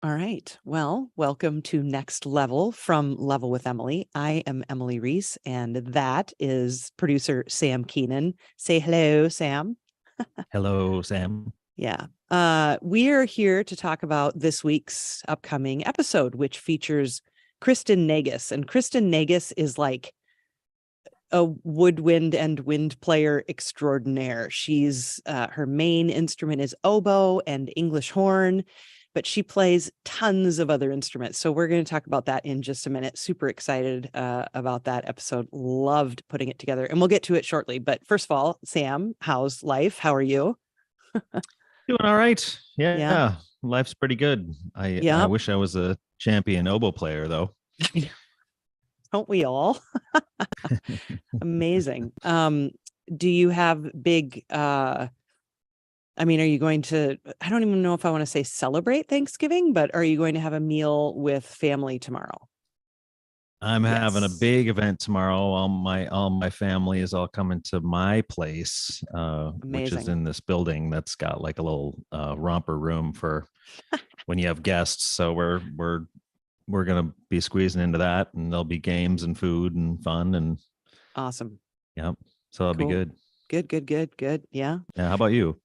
All right. Well, welcome to Next Level from Level with Emily. I am Emily Reese, and that is producer Sam Keenan. Say hello, Sam. Hello, Sam. Yeah. We are here to talk about this week's upcoming episode, which features Kristin Naigus. And Kristin Naigus is like a woodwind and wind player extraordinaire. She's her main instrument is oboe and English horn, but she plays tons of other instruments. So we're going to talk about that in just a minute. Super excited about that episode. Loved putting it together, and we'll get to it shortly. But first of all, Sam, how's life? How are you? Doing all right. Yeah. Yeah, life's pretty good. I wish I was a champion oboe player, though. Don't we all? Amazing. Do you have big are you going to, I don't even know if I want to say celebrate Thanksgiving, but are you going to have a meal with family tomorrow? I'm having a big event tomorrow. All my family is all coming to my place, which is in this building that's got like a little romper room for when you have guests. So we're gonna be squeezing into that, and there'll be games and food and fun and awesome. Yep. So that'll be good. Good. Yeah. Yeah. How about you?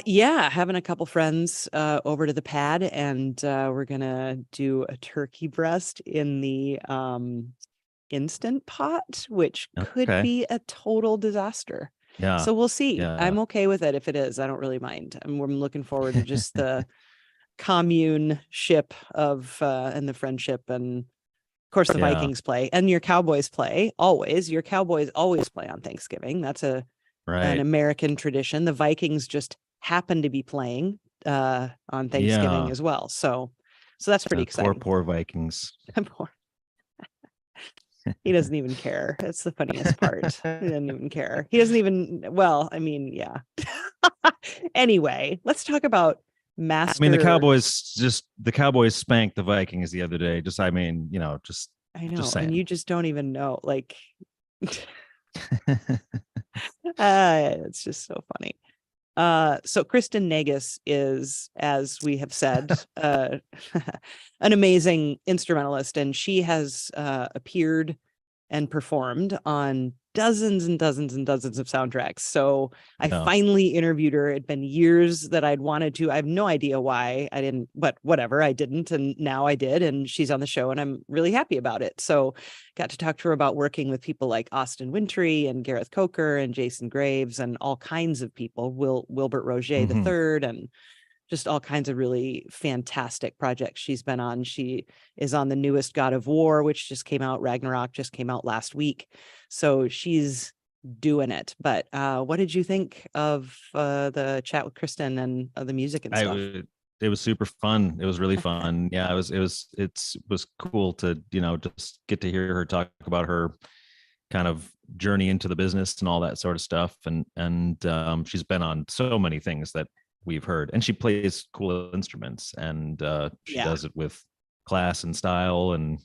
Yeah, having a couple friends over to the pad, and we're gonna do a turkey breast in the instant pot, which could be a total disaster. Yeah. So we'll see. Yeah. I'm okay with it if it is. I don't really mind. I'm looking forward to just the commune-ship of and the friendship, and of course the Vikings play and your Cowboys play always. Your Cowboys always play on Thanksgiving. That's an American tradition. The Vikings just happen to be playing on Thanksgiving as well. So that's pretty exciting. Poor Vikings. He doesn't even care. That's the funniest part. He doesn't even care. He doesn't even, well, I mean, yeah. Anyway, let's talk about Master. I mean, the Cowboys spanked the Vikings the other day. I know, and you just don't even know. Like, it's just so funny. So Kristin Naigus is, as we have said, an amazing instrumentalist, and she has appeared and performed on dozens and dozens and dozens of soundtracks. So I finally interviewed her. It'd been years that I'd wanted to. I have no idea why I didn't, but whatever, I didn't. And now I did. And she's on the show, and I'm really happy about it. So got to talk to her about working with people like Austin Wintory and Gareth Coker and Jason Graves and all kinds of people, Wilbert Roger III, and just all kinds of really fantastic projects she's been on. She is on the newest God of War, which just came out. Ragnarok just came out last week. So she's doing it. But what did you think of the chat with Kristin and the music and stuff? It was super fun. It was really fun. Yeah, it was cool to, just get to hear her talk about her kind of journey into the business and all that sort of stuff. And she's been on so many things that we've heard, and she plays cool instruments, and she does it with class and style, and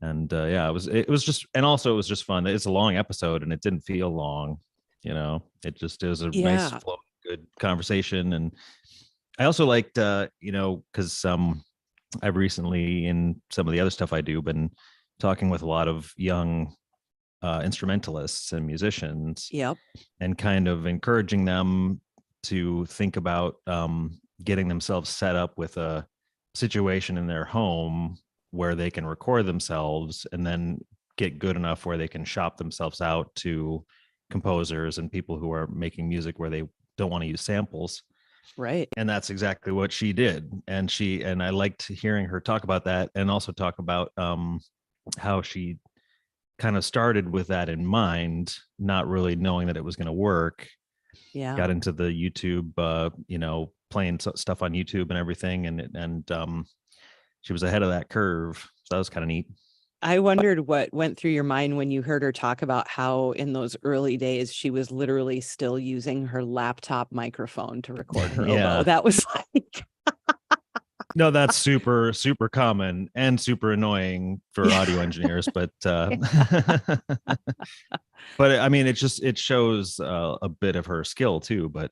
it was just fun. It's a long episode, and it didn't feel long. It was a nice flow, good conversation. And I also liked because I've recently, in some of the other stuff I do, been talking with a lot of young instrumentalists and musicians, and kind of encouraging them to think about getting themselves set up with a situation in their home where they can record themselves and then get good enough where they can shop themselves out to composers and people who are making music where they don't want to use samples. Right. And that's exactly what she did. And I liked hearing her talk about that, and also talk about how she kind of started with that in mind, not really knowing that it was going to work. Got into the YouTube, playing stuff on YouTube and everything, and she was ahead of that curve. So that was kind of neat. I wondered what went through your mind when you heard her talk about how in those early days she was literally still using her laptop microphone to record her oboe. That was like No, that's super, super common and super annoying for audio engineers, but but I mean, it shows a bit of her skill too. But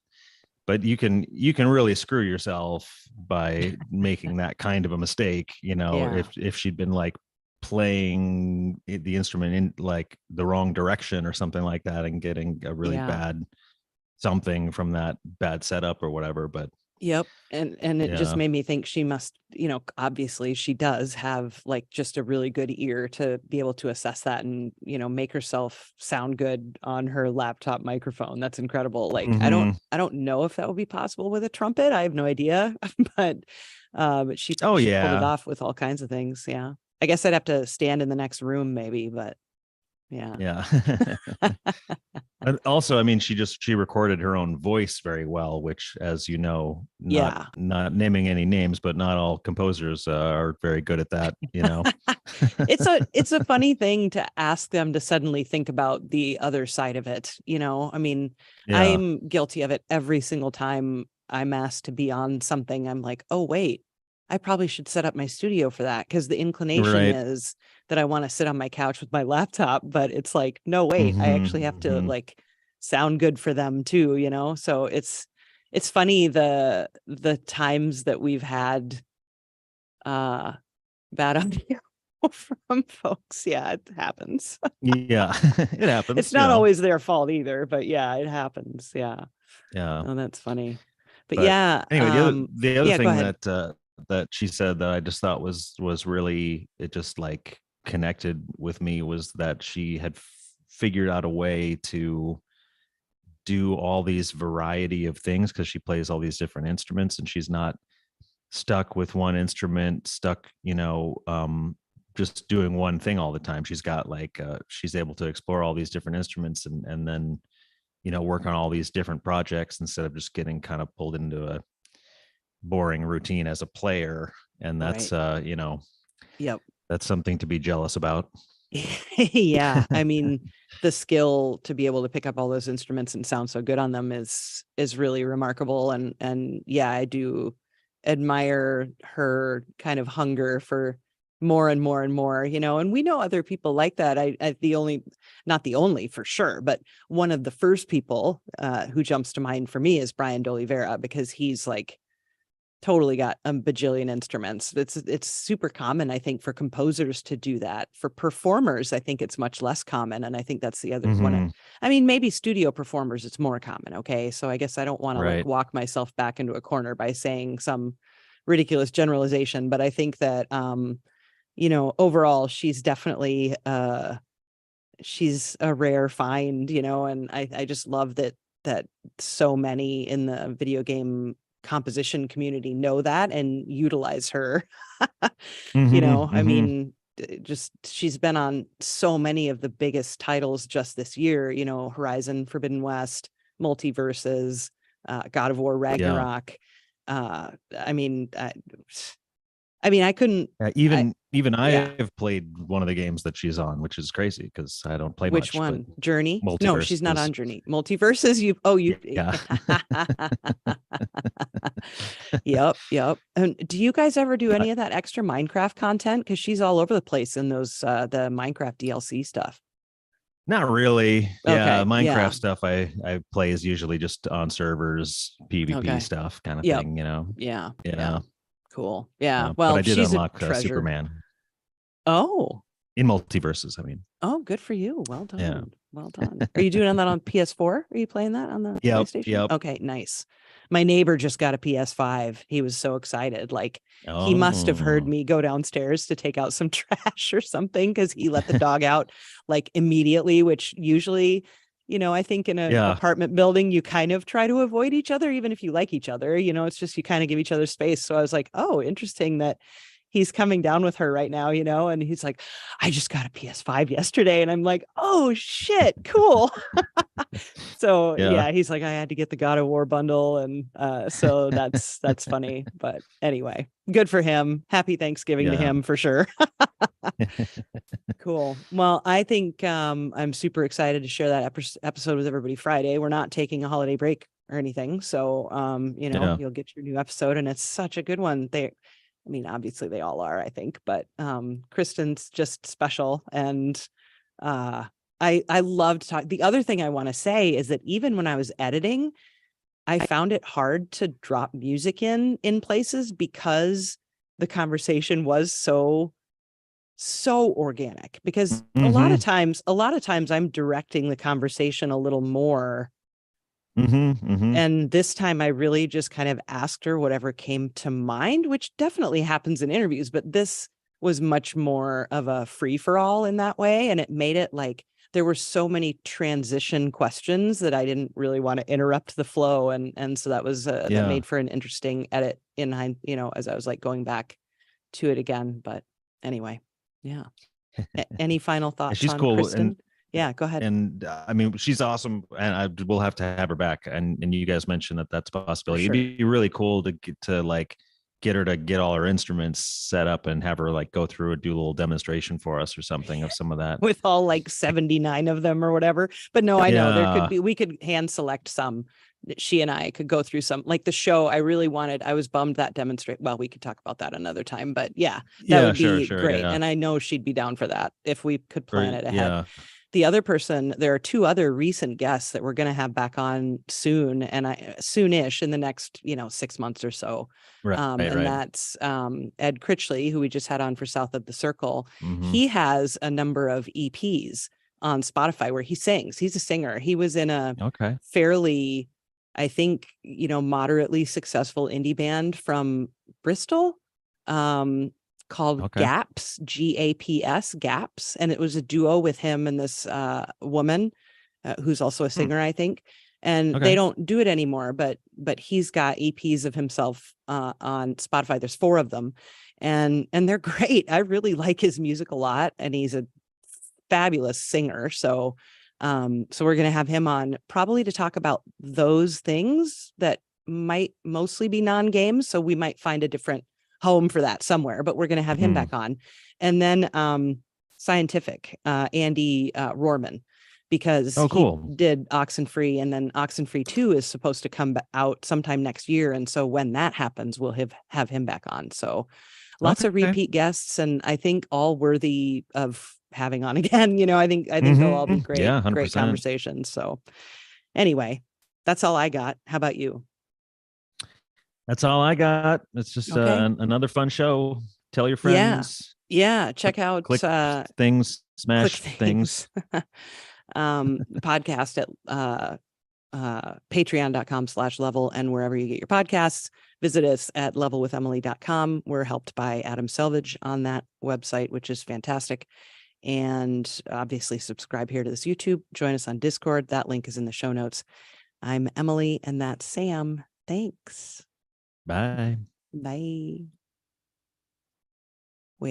but you can really screw yourself by making that kind of a mistake, if she'd been like playing the instrument in like the wrong direction or something like that and getting a really bad something from that bad setup or whatever. But yep. And it just made me think she must, obviously she does have like just a really good ear to be able to assess that and, make herself sound good on her laptop microphone. That's incredible. Like, I don't know if that would be possible with a trumpet. I have no idea, but she pulled it off with all kinds of things. Yeah. I guess I'd have to stand in the next room maybe, but yeah. And also, I mean, she recorded her own voice very well, which, as you know, not naming any names, but not all composers are very good at that. It's a funny thing to ask them to suddenly think about the other side of it. I mean, I'm guilty of it every single time I'm asked to be on something. I'm like, oh wait, I probably should set up my studio for that, because the inclination is that I want to sit on my couch with my laptop, but it's like, no, wait, I actually have to like sound good for them too, so it's funny the times that we've had bad audio from folks. Yeah, it happens. It happens. It's not always their fault either, but it happens. Yeah. Oh, that's funny. But anyway, the other thing that she said that I just thought was really, it just like connected with me, was that she had figured out a way to do all these variety of things, because she plays all these different instruments and she's not stuck with one instrument, just doing one thing all the time. She's got like she's able to explore all these different instruments and then work on all these different projects instead of just getting kind of pulled into a boring routine as a player. And that's that's something to be jealous about. Yeah, I mean, the skill to be able to pick up all those instruments and sound so good on them is really remarkable. And I do admire her kind of hunger for more and more and more, and we know other people like that. Not the only for sure, but one of the first people who jumps to mind for me is Brian D'Oliveira, because he's like totally got a bajillion instruments. It's super common, I think, for composers to do that. For performers, I think it's much less common. And I think that's the other one. I mean, maybe studio performers, it's more common. Okay. So I guess I don't want to like walk myself back into a corner by saying some ridiculous generalization, but I think that, overall, she's definitely, she's a rare find, and I just love that so many in the video game composition community know that and utilize her. I mean, just she's been on so many of the biggest titles just this year, Horizon Forbidden West, Multiverses, God of War Ragnarok. I couldn't even I have played one of the games that she's on, which is crazy because I don't play which much. one? Journey? Multiverse No, she's not on Journey. Multiverses. Yep. And do you guys ever do any of that extra Minecraft content? Because she's all over the place in those the Minecraft DLC stuff. Not really. Yeah, Minecraft stuff I play is usually just on servers, PvP stuff kind of thing, Yeah. Cool. Yeah. Well, but I did she's unlock a treasure. Superman. Oh. In Multiverses, I mean. Oh, good for you. Well done. Yeah. Well done. Are you doing that on PS4? Are you playing that on the PlayStation? Yep. Okay, nice. My neighbor just got a PS5. He was so excited. Like he must have heard me go downstairs to take out some trash or something, because he let the dog out like immediately, which usually, I think in an apartment building, you kind of try to avoid each other, even if you like each other, it's just, you kind of give each other space. So I was like, oh, interesting that he's coming down with her right now, and he's like, I just got a PS5 yesterday. And I'm like, oh shit, cool. So he's like, I had to get the God of War bundle. And so that's funny. But anyway, good for him. Happy Thanksgiving to him for sure. Cool. Well, I think I'm super excited to share that episode with everybody Friday. We're not taking a holiday break or anything. So, you'll get your new episode, and it's such a good one. Obviously they all are, I think, but Kristin's just special. And I loved talking. The other thing I want to say is that even when I was editing, I found it hard to drop music in places because the conversation was so organic, because a lot of times I'm directing the conversation a little more. And this time I really just kind of asked her whatever came to mind, which definitely happens in interviews, but this was much more of a free for all in that way. And it made it like there were so many transition questions that I didn't really want to interrupt the flow. And so that was, that made for an interesting edit as I was like going back to it again. But anyway, yeah. Any final thoughts she's on cool. Kristin? Yeah, go ahead. And I mean, she's awesome, and we'll have to have her back. And you guys mentioned that that's a possibility. Sure. It'd be really cool to get her to get all her instruments set up and have her like go through and do a little demonstration for us or something of some of that. With all like 79 of them or whatever. But no, I know there could be, we could hand select some. She and I could go through some, like the show. I was bummed that demonstrate. Well, we could talk about that another time, but that would be great. Yeah. And I know she'd be down for that if we could plan it ahead. Yeah. The other person, there are 2 other recent guests that we're going to have back on soon, and soonish in the next, 6 months or so. That's Ed Critchley, who we just had on for South of the Circle. He has a number of EPs on Spotify where he sings. He's a singer. He was in a fairly, I think, moderately successful indie band from Bristol. Called Gaps, Gaps, Gaps. And it was a duo with him and this woman who's also a singer, I think. And they don't do it anymore, but he's got EPs of himself on Spotify. There's 4 of them, and they're great. I really like his music a lot, and he's a fabulous singer. So we're going to have him on probably to talk about those things that might mostly be non-games. So we might find a different home for that somewhere, but we're going to have him back on. And then Scientific, Andy Rohrman, because he did Oxenfree, and then Oxenfree 2 is supposed to come out sometime next year. And so when that happens, we'll have him back on. So lots of repeat guests, and I think all worthy of having on again. I think they'll all be great, great conversations. So anyway, that's all I got. How about you? That's all I got. It's just another fun show. Tell your friends. Yeah. Check out click things, smash things. Podcast at patreon.com/level, and wherever you get your podcasts. Visit us at levelwithemily.com. We're helped by Adam Selvage on that website, which is fantastic. And obviously subscribe here to this YouTube. Join us on Discord. That link is in the show notes. I'm Emily, and that's Sam. Thanks. Bye. Wait,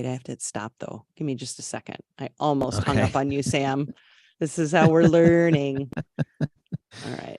I have to stop though. Give me just a second. I almost hung up on you, Sam. This is how we're learning. All right.